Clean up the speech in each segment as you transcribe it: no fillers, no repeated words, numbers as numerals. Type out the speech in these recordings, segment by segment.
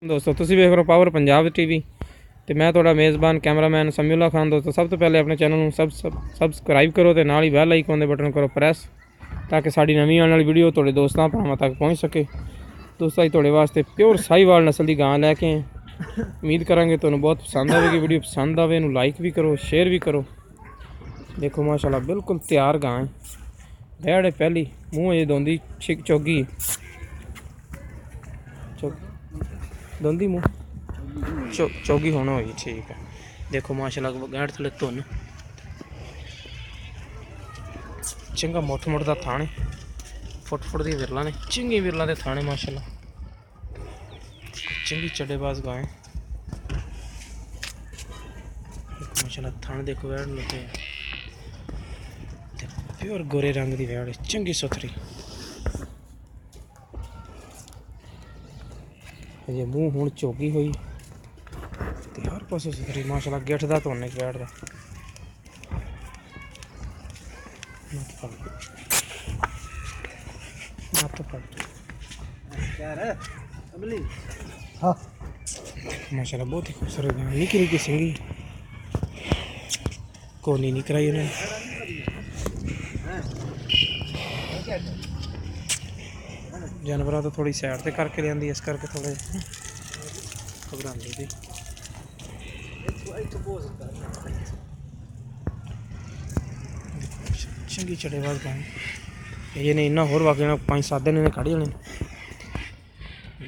दोस्तों तुसी वेख रहे हो पावर पंजाब टीवी ਤੇ ਮੈਂ ਤੁਹਾਡਾ ਮੇਜ਼ਬਾਨ ਕੈਮਰਾਮੈਨ ਸਮੀਉल्ला खान। दोस्तों सब तो पहले अपने चैनल ਨੂੰ ਸਬਸਕ੍ਰਾਈਬ ਕਰੋ ਤੇ ਨਾਲ ਹੀ ਬੈਲ ਆਈਕਨ ਦੇ ਬਟਨ ਕਰੋ ਪ੍ਰੈਸ ਤਾਂ ਕਿ ਸਾਡੀ ਨਵੀਂ ਆਉਣ ਵਾਲੀ ਵੀਡੀਓ ਤੁਹਾਡੇ ਦੋਸਤਾਂ ਭਰਾਵਾਂ ਤੱਕ ਪਹੁੰਚ ਸਕੇ। ਦੋਸਤੋ ਅੱਜ ਤੁਹਾਡੇ ਵਾਸਤੇ ਪਿਓਰ ਸਾਹੀਵਾਲ ਨਸਲ ਦੀ ਗਾਂ ਲੈ ਕੇ ਆਏ। उम्मीद करांगे ਤੁਹਾਨੂੰ बहुत पसंद आएगी। वीडियो पसंद आवे इन्हू लाइक भी करो शेयर भी करो। देखो माशाल्लाह बिल्कुल तैयार गां है। भेड़ पहली मूँह अजे दोंदी चौगी दोंदी मूँह चौगी होना हुई ठीक है। देखो माशाल्लाह गैंड थले धुन चंगा मुठ मुठ का थाने फुट दी विरला ने चंगी विरला के थाने माशाल्लाह चंगी चड्डेबाज गाय माशाल्लाह थाने देखो वैड़ लगे प्योर गोरे रंग की वैड़ चंगी सुथरी। अजे मूँह हुण चौगी हुई हर पासों सुथरी माशाल्लाह गिठ दा धुन है वैड़ दा। माशाल्लाह बहुत ही खूबसूरत है। निकी निकी सिंगी कोनी नहीं कराई उन्होंने। जानवर तो थोड़ी साइड से करके लिया इस करके थोड़े घबराती थी। चंगी चढ़ेबाज गाय ये नहीं इन्ना होर वाकई 5-7 दिन इन्हें कढ़ जाने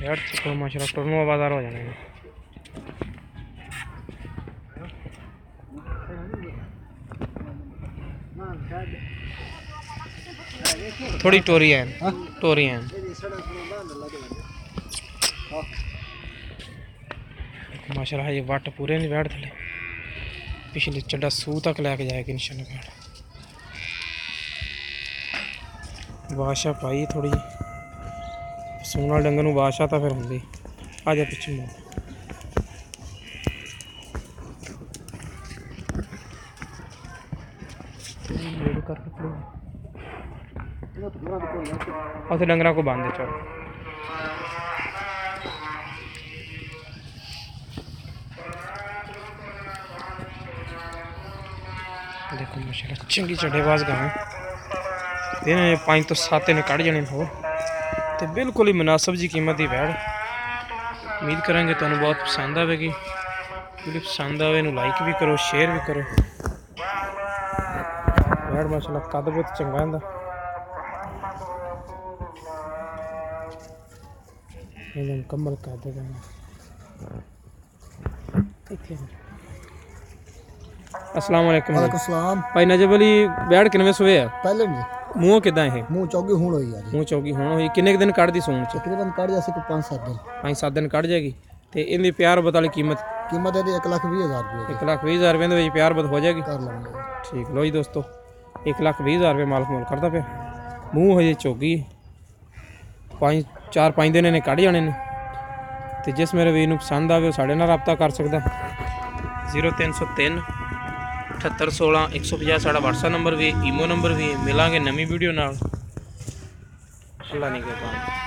यार माशाल्लाह टुरनवा बाजार हो जाने। थोड़ी टोरी है माशाल्लाह ये वट पूरे नहीं बैठ थले पिछले चड्डा सूह तक लैके जाएगी इंशाल्लाह बैठ बादशाह पाई थोड़ी सूना डंगर नूं बादशाह तो फिर होंगी आ जा पिछे मोड़ उसे डंगरा को बांध दे चलो। देखो माशाल्लाह चंगी चड्डेबाज गां इन्हें 5 तो 7 ने कढ़ जाने हो तो बिल्कुल ही मुनासिब जी कीमत की वैड़। उम्मीद करेंगे तुहानू बहुत पसंद आएगी। वीडियो पसंद आए इन्हू लाइक भी करो शेयर भी करो। वैड़ माशाल्लाह कद बहुत चंगा इहदा मुकम्मल कर देगा। अस्सलाम वालेकुम भाई नजब अली बैठ किनवे सुबह है पहले जी मूँह किदा है मूँह चौगी हुण होई है मूँह चौगी हुण होई किन्ने दिन कढ़ दी सून च तकरीबन कढ़ जैसे को 5-7 दिन 5-7 दिन कढ़ जाएगी ते इनदी प्यार बताली कीमत कीमत है 1,20,000 रुपये 1,20,000 रुपये दे प्यार बत हो जाएगी कर लेंगे ठीक लो जी दोस्तों 1,20,000 रुपये मालक मोल करता पे मूँह हजे चौगी 4-5 दिन इन्हें कढ़ जाने ने ते जिस मेरे वीर नूं पसंद आवे साडे नाल राबता कर सकदा 0303 7816 150 साड़ा व्हाट्सएप नंबर भी ईमो नंबर भी। मिलांगे नवी वीडियो नाल अल्लाह नहीं कहता।